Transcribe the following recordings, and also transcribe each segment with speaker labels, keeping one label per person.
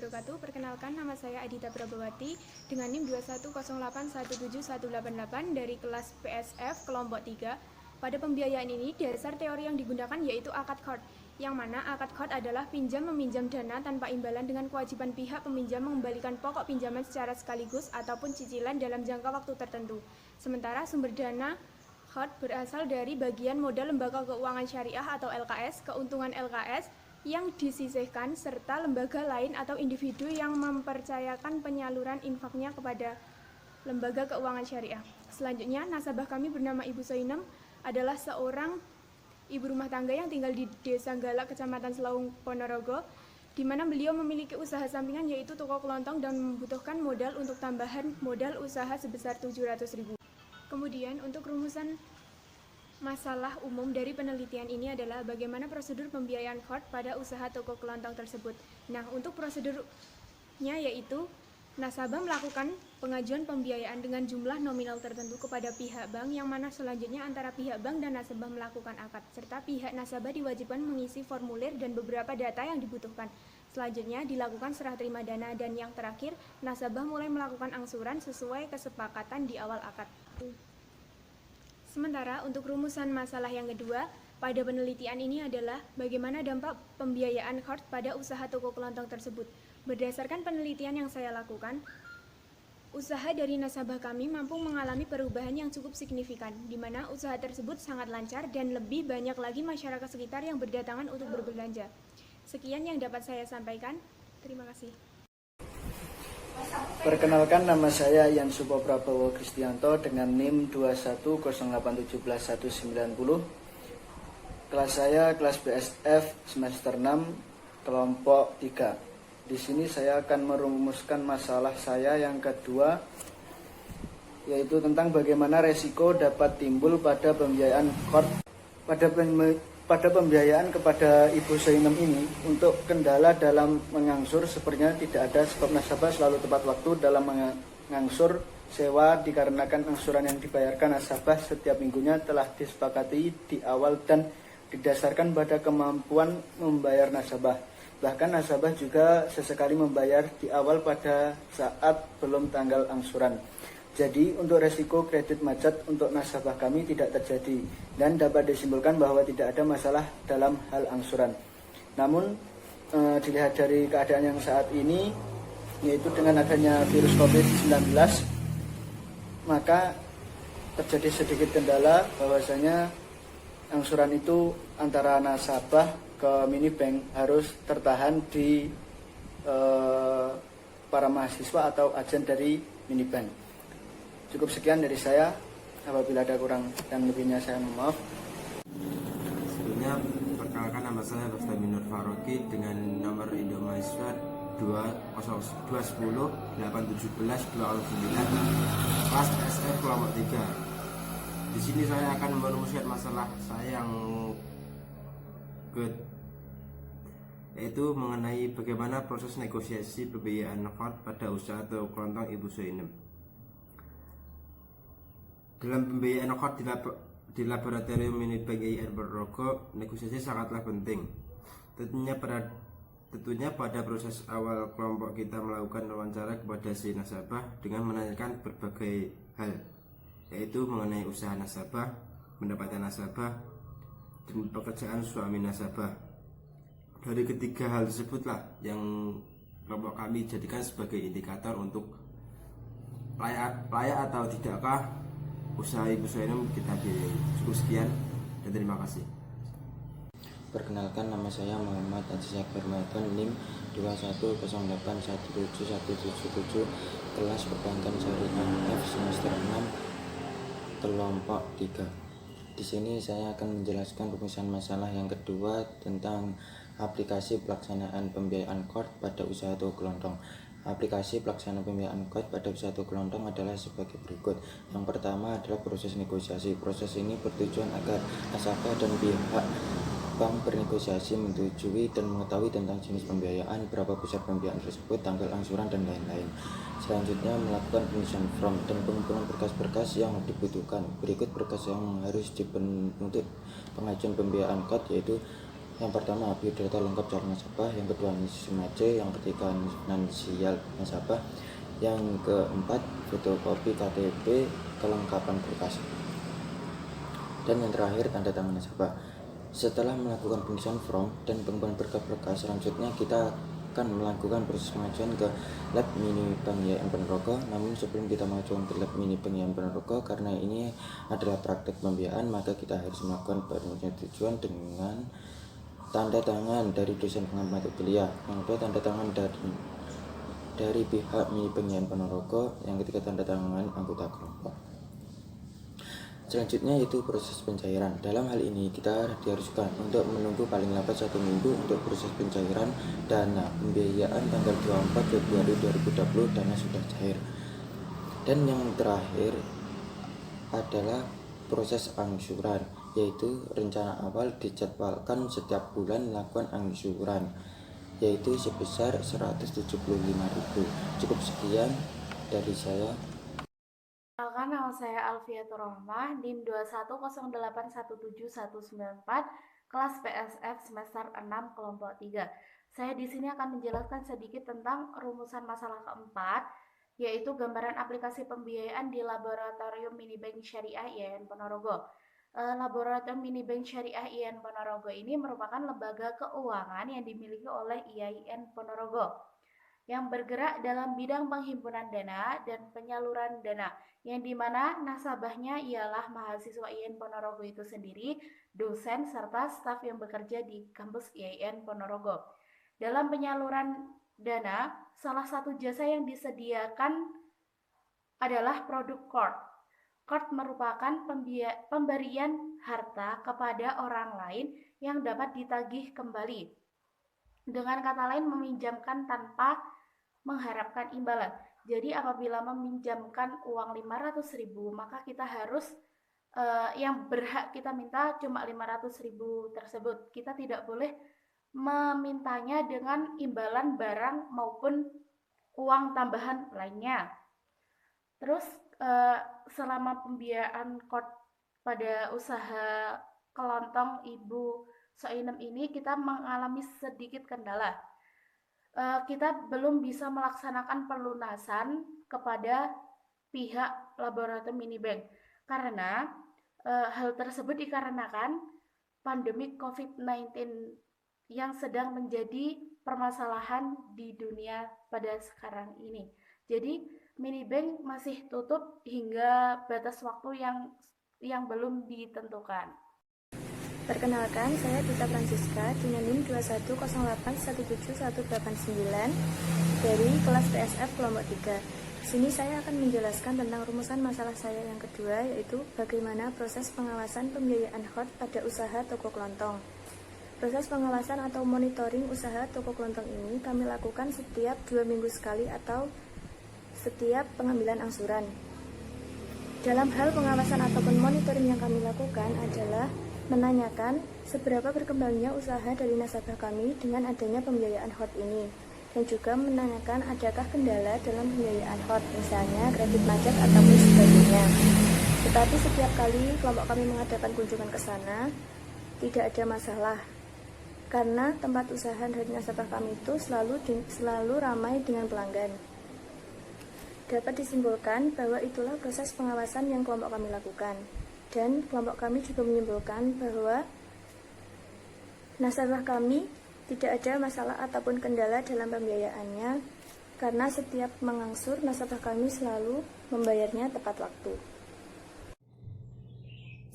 Speaker 1: wabarakatuh. Perkenalkan, nama saya Adita Prabawati dengan NIM 210817178 dari kelas PSF kelompok 3. Pada pembiayaan ini, dasar teori yang digunakan yaitu akad khord, yang mana akad khord adalah pinjam meminjam dana tanpa imbalan dengan kewajiban pihak peminjam mengembalikan pokok pinjaman secara sekaligus ataupun cicilan dalam jangka waktu tertentu. Sementara sumber dana khord berasal dari bagian modal lembaga keuangan syariah atau LKS, keuntungan LKS, yang disisihkan, serta lembaga lain atau individu yang mempercayakan penyaluran infaknya kepada lembaga keuangan syariah. Selanjutnya, nasabah kami bernama Ibu Soinem adalah seorang ibu rumah tangga yang tinggal di Desa Galak, Kecamatan Selaung, Ponorogo, di mana beliau memiliki usaha sampingan yaitu toko kelontong dan membutuhkan modal untuk tambahan modal usaha sebesar 700.000. Kemudian, untuk rumusan masalah umum dari penelitian ini adalah bagaimana prosedur pembiayaan khord pada usaha toko kelontong tersebut. Nah, untuk prosedurnya yaitu nasabah melakukan pengajuan pembiayaan dengan jumlah nominal tertentu kepada pihak bank, yang mana selanjutnya antara pihak bank dan nasabah melakukan akad, serta pihak nasabah diwajibkan mengisi formulir dan beberapa data yang dibutuhkan. Selanjutnya dilakukan serah terima dana, dan yang terakhir nasabah mulai melakukan angsuran sesuai kesepakatan di awal akad. Sementara untuk rumusan masalah yang kedua pada penelitian ini adalah bagaimana dampak pembiayaan khord pada usaha toko kelontong tersebut. Berdasarkan penelitian yang saya lakukan, usaha dari nasabah kami mampu mengalami perubahan yang cukup signifikan, di mana usaha tersebut sangat lancar dan lebih banyak lagi masyarakat sekitar yang berdatangan untuk berbelanja. Sekian yang dapat saya sampaikan. Terima kasih.
Speaker 2: Perkenalkan, nama saya Yan Supo Prabowo Kristianto dengan NIM 210817190. Kelas saya kelas BSF semester 6 kelompok 3. Di sini saya akan merumuskan masalah saya yang kedua, yaitu tentang bagaimana resiko dapat timbul pada pembiayaan khord. Pada pembiayaan kepada Ibu Soinem ini, untuk kendala dalam mengangsur sepertinya tidak ada, sebab nasabah selalu tepat waktu dalam mengangsur sewa dikarenakan angsuran yang dibayarkan nasabah setiap minggunya telah disepakati di awal dan didasarkan pada kemampuan membayar nasabah. Bahkan nasabah juga sesekali membayar di awal pada saat belum tanggal angsuran. Jadi untuk resiko kredit macet untuk nasabah kami tidak terjadi, dan dapat disimpulkan bahwa tidak ada masalah dalam hal angsuran. Namun dilihat dari keadaan yang saat ini, yaitu dengan adanya virus COVID-19, maka terjadi sedikit kendala bahwasanya angsuran itu antara nasabah ke minibank harus tertahan di para mahasiswa atau agen dari minibank. Cukup sekian dari saya. Apabila ada kurang dan lebihnya saya mohon maaf.
Speaker 3: Sebelumnya, perkenalkan, nama saya Dr. Minur Faroki dengan nomor Indo Mahasiswa 210 817 209 kelas PSF kelompok 3. Di sini saya akan merumuskan masalah saya yang yaitu mengenai bagaimana proses negosiasi pembiayaan khord pada usaha toko kelontong Ibu Soinem. Dalam pembiayaan khord di laboratorium Minibank IR Ponorogo, negosiasi sangatlah penting. Tentunya pada proses awal kelompok kita melakukan wawancara kepada si nasabah dengan menanyakan berbagai hal, yaitu mengenai usaha nasabah, pendapatan nasabah, dan pekerjaan suami nasabah. Dari ketiga hal tersebutlah yang kelompok kami jadikan sebagai indikator untuk layak atau tidakkah usaha Ibu Soinem kita biayai. Cukup sekian dan terima kasih.
Speaker 4: Perkenalkan, nama saya Muhammad Aziz Akbar Maton, NIM 210817177, kelas Perbankan Syariah F semester 6 kelompok 3. Di sini saya akan menjelaskan rumusan masalah yang kedua tentang aplikasi pelaksanaan pembiayaan khord pada usaha toko kelontong. Aplikasi pelaksanaan pembiayaan khord pada usaha toko kelontong adalah sebagai berikut. Yang pertama adalah proses negosiasi. Proses ini bertujuan agar nasabah dan pihak bank bernegosiasi, menyetujui dan mengetahui tentang jenis pembiayaan, berapa besar pembiayaan tersebut, tanggal angsuran, dan lain-lain. Selanjutnya melakukan penyusunan form dan pengumpulan berkas-berkas yang dibutuhkan. Berikut berkas yang harus dipenuhi untuk pengajuan pembiayaan khord, yaitu Yang pertama, biodata lengkap calon nasabah. Yang kedua, NISMAJ. Yang ketiga, finansial nasabah. Yang keempat, fotokopi KTP, kelengkapan berkas. Dan yang terakhir, tanda tangan nasabah. Setelah melakukan pengisian form dan pengumpulan berkas-berkas, selanjutnya kita akan melakukan proses pengajuan ke lab mini bank YN Ponorogo. Namun sebelum kita mengajukan ke lab mini bank YN Ponorogo, karena ini adalah praktek pembiayaan, maka kita harus melakukan persetujuan dengan tanda tangan dari dosen pengamat mata kuliah. Yang kedua, tanda tangan dari pihak mini bank YN Ponorogo. Yang ketiga, tanda tangan anggota kelompok. Selanjutnya yaitu proses pencairan. Dalam hal ini kita diharuskan untuk menunggu paling lambat 1 minggu untuk proses pencairan dana pembiayaan. Tanggal 24 Februari 2020 dana sudah cair. Dan yang terakhir adalah proses angsuran, yaitu rencana awal dijadwalkan setiap bulan melakukan angsuran, yaitu sebesar 175.000. Cukup sekian dari saya.
Speaker 5: Perkenalkan, nama saya Alfiatur Rohmah, NIM 2108171194, kelas PSF semester 6 kelompok 3. Saya di sini akan menjelaskan sedikit tentang rumusan masalah keempat, yaitu gambaran aplikasi pembiayaan di Laboratorium Minibank Syariah IAIN Ponorogo. Laboratorium Minibank Syariah IAIN Ponorogo ini merupakan lembaga keuangan yang dimiliki oleh IAIN Ponorogo yang bergerak dalam bidang penghimpunan dana dan penyaluran dana, yang dimana nasabahnya ialah mahasiswa IAIN Ponorogo itu sendiri, dosen, serta staf yang bekerja di kampus IAIN Ponorogo. Dalam penyaluran dana, salah satu jasa yang disediakan adalah produk CORD. CORD merupakan pemberian harta kepada orang lain yang dapat ditagih kembali. Dengan kata lain, meminjamkan tanpa mengharapkan imbalan. Jadi apabila meminjamkan uang 500.000, maka kita harus yang berhak kita minta cuma 500.000 tersebut. Kita tidak boleh memintanya dengan imbalan barang maupun uang tambahan lainnya. Terus selama pembiayaan CORD pada usaha kelontong Ibu Soinem ini, kita mengalami sedikit kendala. Kita belum bisa melaksanakan pelunasan kepada pihak Laboratorium Minibank karena hal tersebut dikarenakan pandemi COVID-19 yang sedang menjadi permasalahan di dunia pada sekarang ini. Jadi Minibank masih tutup hingga batas waktu yang belum ditentukan.
Speaker 1: Perkenalkan, saya Dita Francisca dengan NIM 2108171189 dari kelas PSF kelompok 3. Di sini saya akan menjelaskan tentang rumusan masalah saya yang kedua, yaitu bagaimana proses pengawasan pembiayaan HOT pada usaha toko kelontong. Proses pengawasan atau monitoring usaha toko kelontong ini kami lakukan setiap 2 minggu sekali atau setiap pengambilan angsuran. Dalam hal pengawasan ataupun monitoring yang kami lakukan adalah menanyakan seberapa berkembangnya usaha dari nasabah kami dengan adanya pembiayaan HOT ini, dan juga menanyakan adakah kendala dalam pembiayaan HOT, misalnya kredit macet ataupun sebagainya. Tetapi setiap kali kelompok kami mengadakan kunjungan ke sana, tidak ada masalah, karena tempat usaha dari nasabah kami itu selalu ramai dengan pelanggan. Dapat disimpulkan bahwa itulah proses pengawasan yang kelompok kami lakukan. Dan kelompok kami juga menyimpulkan bahwa nasabah kami tidak ada masalah ataupun kendala dalam pembiayaannya, karena setiap mengangsur nasabah kami selalu membayarnya tepat waktu.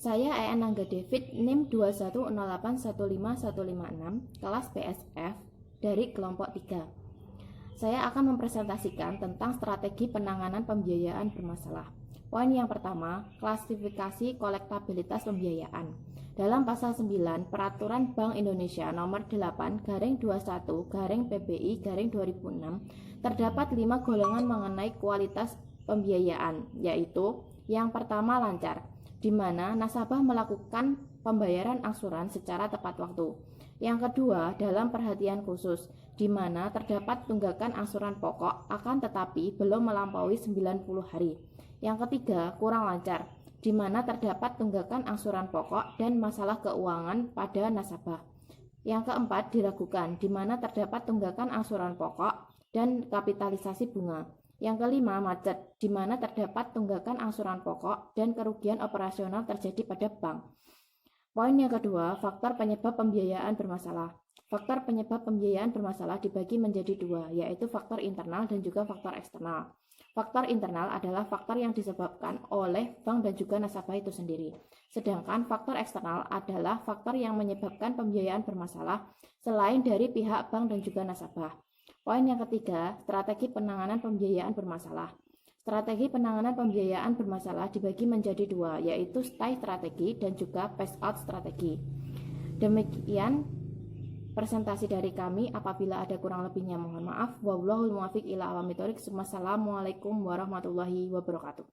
Speaker 6: Saya Ayan Angga David, NIM 2108151556, kelas PSF dari kelompok 3. Saya akan mempresentasikan tentang strategi penanganan pembiayaan bermasalah. Poin yang pertama, klasifikasi kolektabilitas pembiayaan. Dalam pasal 9 Peraturan Bank Indonesia nomor 8/21/PBI/2006 terdapat 5 golongan mengenai kualitas pembiayaan, yaitu yang pertama lancar, di mana nasabah melakukan pembayaran angsuran secara tepat waktu. Yang kedua, dalam perhatian khusus, di mana terdapat tunggakan angsuran pokok akan tetapi belum melampaui 90 hari. Yang ketiga, kurang lancar, di mana terdapat tunggakan angsuran pokok dan masalah keuangan pada nasabah. Yang keempat, diragukan, di mana terdapat tunggakan angsuran pokok dan kapitalisasi bunga. Yang kelima, macet, di mana terdapat tunggakan angsuran pokok dan kerugian operasional terjadi pada bank. Poin yang kedua, faktor penyebab pembiayaan bermasalah. Faktor penyebab pembiayaan bermasalah dibagi menjadi dua, yaitu faktor internal dan juga faktor eksternal. Faktor internal adalah faktor yang disebabkan oleh bank dan juga nasabah itu sendiri. Sedangkan faktor eksternal adalah faktor yang menyebabkan pembiayaan bermasalah selain dari pihak bank dan juga nasabah. Poin yang ketiga, strategi penanganan pembiayaan bermasalah. Strategi penanganan pembiayaan bermasalah dibagi menjadi dua, yaitu stay strategi dan juga phase out strategi. Demikian presentasi dari kami. Apabila ada kurang lebihnya mohon maaf. Wallahul muwaffiq ila aqwamit thoriq. Wassalamualaikum warahmatullahi wabarakatuh.